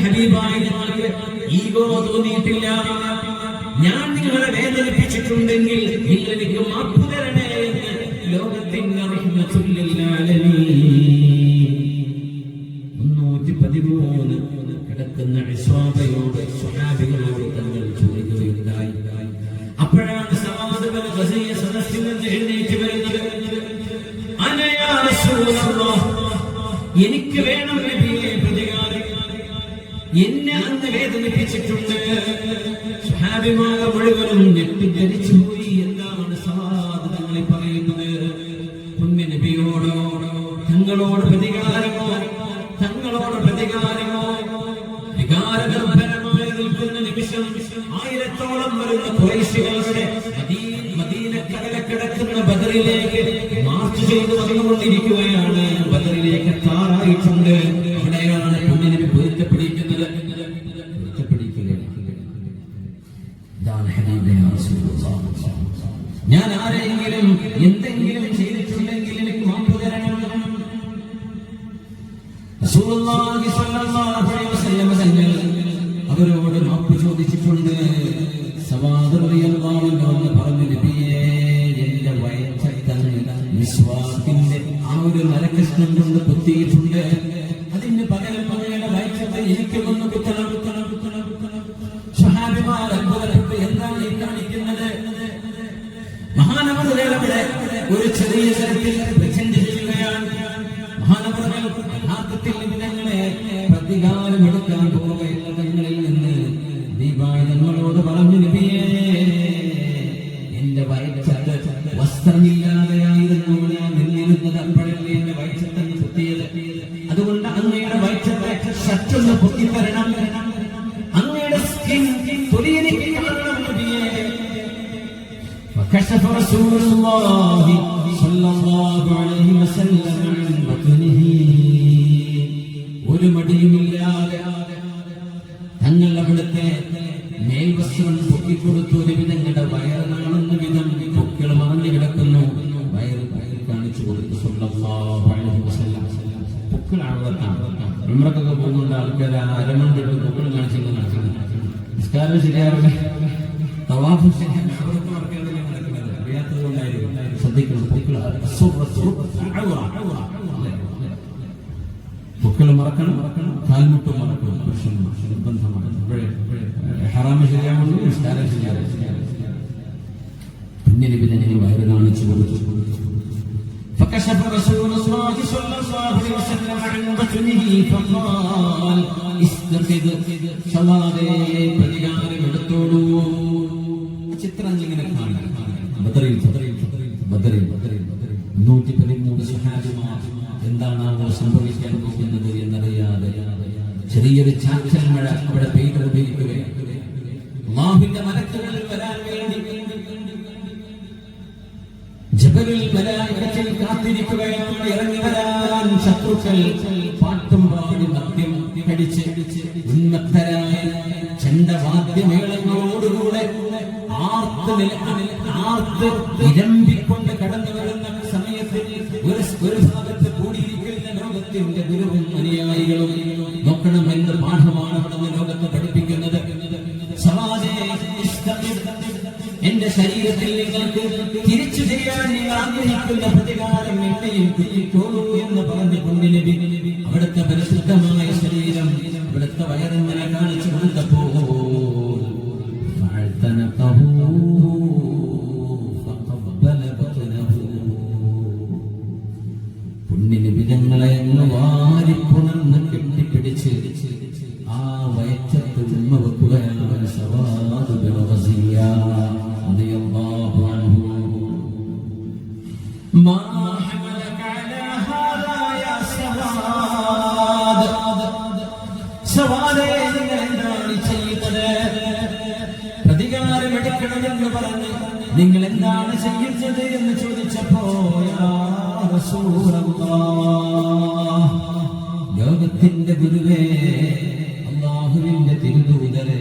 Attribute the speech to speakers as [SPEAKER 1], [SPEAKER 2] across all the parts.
[SPEAKER 1] ഹബീബായ ഞങ്ങൾക്ക് ഈഗോ തോന്നിയിട്ടില്ല. ഞാൻ നിങ്ങളെ വേദനിപ്പിച്ചിട്ടുണ്ടെങ്കിൽ നിങ്ങൾ എനിക്ക് മാപ്പ് തരണേ എന്ന് ലോകത്തിന്റെ റഹ്മത്തുൽ ലിൽ ആലമീൻ 313 കിടക്കുന്ന ഇസ്വാബയോട് സ്വഹാബികളോട് തങ്ങൾ ചോദിക്കുകയുണ്ടായി. അപ്പോഴാണ് സവാദ് ബിൻ ഖസിയ സദസ്സിൽ നിന്ന് എഴുന്നേറ്റ് വരുന്നത്. അനയാ റസൂലല്ലാഹ്, എനിക്ക് വേണം നബിയെ പ്രതികാരം, എന്നെ അന്ന് വേദനിപ്പിച്ചിട്ടുണ്ട്. സ്വഹാബിമാർ മുഴുവനും ഞെട്ടിദ്ധരിച്ചു പോയി. എന്താണ് സവാദ് തങ്ങളെ പറയുന്നത്? പുണ്യ നബിയോടോ തങ്ങളോട് പ്രതികാരമോ, തങ്ങളോട് പ്രതികാരമോ? വികാരഗർഭരമായി നിൽക്കുന്ന നിമിഷം 1000-ഓളം വരുന്ന ഖുറൈശികളുടെ മദീനക്കകലെ കിടക്കുന്ന ബദറിലേക്ക് മാർച്ച് ചെയ്ത് വന്നുകൊണ്ടിരിക്കുകയാണ്. ബദറിലേക്ക് എത്താറായിട്ടുണ്ട്. അവിടെയാണ് പുണ്യനബി പൊരുത്തപ്പെടിക്കുന്നത്. ഞാൻ ആരെങ്കിലും എന്തെങ്കിലും ചെയ്തിട്ടുണ്ടെങ്കിൽ എനിക്ക് മാപ്പ് തരണം. റസൂലുള്ളാഹി സ്വല്ലല്ലാഹു അലൈഹി വസല്ലം തങ്ങൾ അവരോട് മാപ്പ് ചോദിച്ചിട്ടുണ്ട്. സവാദ് റളിയല്ലാഹു അൻഹു പറഞ്ഞു, നബിയേ, എന്റെ വയറ്റത്തങ്ങ് മിസ്വാക്കിന്റെ ആ ഒരു നരകഷ്ണം കൊണ്ട് കുത്തിയിട്ടുണ്ട്. അതിന് പകരം അങ്ങയുടെ വയറ്റത്തെ എനിക്കൊന്ന് കുത്തണം. സ്വഹാബിമാർ അത്ഭുതപ്പെട്ടു. എന്താണ് ഈ കാണിക്കുന്നത്? മഹാനവറുകളവിടെ ഒരു ചെറിയ തരത്തിൽ പ്രചണ്ഡ് ചെയ്യുകയാണ്. മഹാനവറുകൾ യഥാർത്ഥത്തിൽ ഞങ്ങളെ പ്രതികാരമെടുക്കാൻ പോവുകയുള്ള തങ്ങളിൽ നിന്ന് ദീപായി ഞങ്ങളോട് പറഞ്ഞു, നബിയേ, എന്റെ വയറ്റത്ത് വസ്ത്രമില്ലാതെയായിരുന്നു ഞാൻ നിന്നിരുന്നത്. അപ്പോഴല്ലേ എന്റെ വയറ്റത്തങ്ങ് കുത്തിയത്. അതുകൊണ്ട് അങ്ങയുടെ വയറ്റത്തെ ഷർട്ടൊന്ന് പൊട്ടിത്തരണം. അങ്ങയുടെ സ്കിൻ തൊലിയെനിക്ക് കാണണം നബിയേ. فكشف رسول الله صلى الله عليه وسلم عن بطنه. ഒരു മടിയുമില്ലാതെ തങ്ങൾ അവിടുത്തെ മേൽവസ്ത്രം പൊക്കിക്കൊടുത്തു. നിങ്ങളുടെ വയറ് കാണുന്ന വിധം പൊക്കിൾ മറഞ്ഞു കിടക്കുന്നു. വയറ് കാണിച്ചു കൊടുത്തു സല്ലല്ലാഹു അലൈഹി വസല്ലം. പൊക്കിൾ ആളത്താണ്. ഉംറക്കൊക്കെ പോകുന്നുണ്ട് ആൾക്കാർ അരമണ്ടിട്ട് പൊക്കിൾ കാണിച്ചു. നിസ്കാരം ശരിയാവില്ല, തവാഫ് ശ്രദ്ധിക്കണം. പൊക്കിൾ മറക്കണം, കാൽമുട്ട് മറക്കണം. നിർബന്ധമാണ്. ഹറാമ് ശരിയാവുള്ളൂ, നിസ്കാരം ശരിയാവില്ല. പുണ്യനബി തന്നെ വയറ് കാണിച്ചു കൊടുത്തു. فكشف رسول الله صلى الله عليه وسلم عن بطنه فقال استرقد. സവാദേ, പ്രതികാരം എടുത്തോളൂ. ചിത്രം ഇങ്ങനെ കാണാം. ബദറിൽ 113 സ്വഹാബിമാർ എന്താണാവോ സംഭവിക്കാൻ പോകുന്നത് എന്നറിയാതെ ചെറിയൊരു ചാറ്റൽ മഴ അവിടെ പെയ്തുകൊണ്ടിരിക്കുകയാണ്. അല്ലാഹുവിന്റെ മലക്കുകൾ വരാൻ വേണ്ടി ജബലുൽ മലായികത്തിൽ കാത്തിരിക്കുകയാണ്. ഇറങ്ങി വരാൻ ശത്രുക്കൾ പാട്ടും പാടി മദ്യം കടിച്ച് ഉന്മത്തരായ ചെണ്ടവാദ്യമേളങ്ങളോടുകൂടെ ആർത്ത് ഇരമ്പിക്കൊണ്ട് കടന്നു വരുന്ന സമയത്തിൽ ഒരു ഭാഗത്ത് കൂടിയിരിക്കുന്ന ലോകത്തിന്റെ ഗുരുവും അനുയായികളും നോക്കണം എന്ത് പാഠമാണ് അവിടെ ലോകത്തെ പഠിപ്പിക്കുന്നത്. എന്റെ ശരീരത്തിൽ നിങ്ങൾക്ക് തിരിച്ചു ചെയ്യാൻ നിങ്ങൾ ആഗ്രഹിക്കുന്ന പ്രതികാരം എന്നെയും കിട്ടിക്കോളൂ എന്ന് പറഞ്ഞ പുണ്യനബി അവിടുത്തെ പരിശുദ്ധമായ ശരീരം അവിടുത്തെ വയറിങ്ങനെ കാണിച്ചു കൊടുത്തപ്പോൾ പുണ്യനബി ഞങ്ങളെ എന്ന് വാരിപ്പുണർന്ന് കെട്ടിപ്പിടിച്ച് ആ വയറ്റത്ത് ഉമ്മ വെക്കുകയാണ്. സവാദ് ബിൻ ഖസിയ റളിയല്ലാഹു അൻഹു. മാ ഹമലക അലാ ഹാദാ യാ സവാദ്. സവാദേ, നിങ്ങൾ എന്താണ് ചെയ്യുന്നത്? പ്രതികാരം എടുക്കണമെന്ന് പറഞ്ഞ് നിങ്ങൾ എന്താണ് ചെയ്യുന്നത് എന്ന് ചോദിച്ചപ്പോ യാ റസൂലല്ലാഹ്, ലോകത്തിന്റെ ഗുരുവേ, അല്ലാഹുവിന്റെ തിരുദൂതരേ,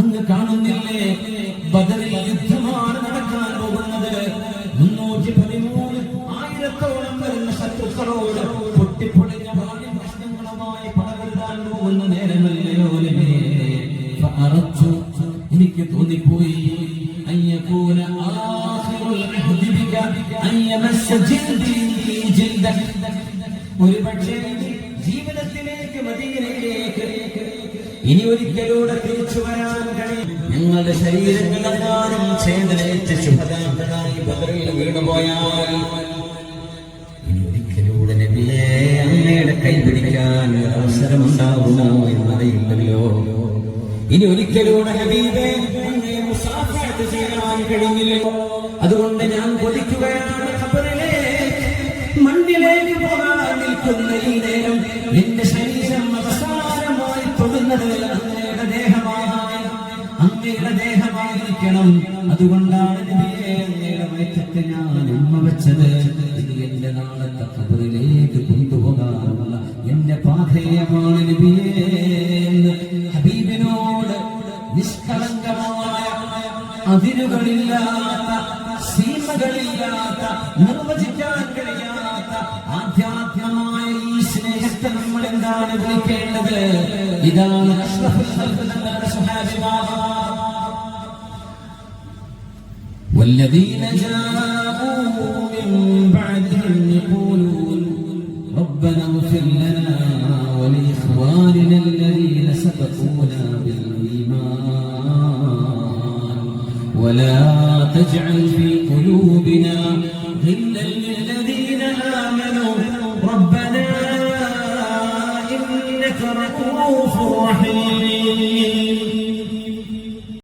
[SPEAKER 1] അങ്ങ് കാണുന്നില്ലേ ബദറിൽ യുദ്ധമാണ് നടക്കാൻ പോകുന്നത്. 313 1000-ഓളം വരുന്ന ശത്രുക്കളോട് പൊട്ടിപ്പൊളിഞ്ഞ ഒരുപക്ഷേ ജീവിതത്തിലേക്ക് മദീനയിലേക്ക് ഇനി ഒരിക്കലൂടെ തിരിച്ചു വരാൻ കഴിയും. ഞങ്ങളുടെ ശരീരങ്ങളെങ്ങാനും ചേതനേറ്റ് ശുഭദാക്കളായി ബദറിൽ വീണുപോയാൽ ഇനി ഒരിക്കലൂടെ നബിയെ അങ്ങയുടെ കൈപിടിക്കാൻ അവസരമുണ്ടാകുമോ എന്നറിയില്ലല്ലോ. ഇനി ഒരിക്കലൂടെ ഹബീബേ അങ്ങയെ മുസാഫഹത്ത് ചെയ്യാൻ കഴിഞ്ഞില്ലല്ലോ. അതുകൊണ്ട് ഞാൻ കൊതിക്കുകയാണ് മണ്ണിലേക്ക് പോകാൻ നിൽക്കുന്ന ഈ നേരം എന്റെ ശരീരം അവസാനമായി തൊടുന്നത് അങ്ങയുടെ ദേഹമായിരിക്കണം. അതുകൊണ്ടാണ് നബിയെ അങ്ങയുടെ വയറ്റത്ത് ഞാൻ ഉമ്മ വെച്ചത്. ഇത് എന്റെ നാളത്തെ ഖബറിലേക്ക് കൊണ്ടുപോകാനുള്ള എന്റെ പാഥേയമാണ് നബിയെ എന്ന് ഹബീബിനോട് നിഷ്കളങ്കമായ അതിരുകളില്ലാത്ത സീമകളില്ലാത്ത നിർവചിക്കാൻ കഴിയാത്ത ആധ്യാത്മമായ ഈ സ്നേഹത്തെ നമ്മൾ എന്താണ് വിളിക്കേണ്ടത്? ഇതാണ് അഷ്റഫുൽ ഖൽഖ് തങ്ങളുടെ സ്വഹാബിമാർ. والذين جاءوا من بعدهم يقولون ربنا اغفر لنا ولإخواننا الذين سبقونا بالإيمان ولا تجعل في قلوبنا غلا للذين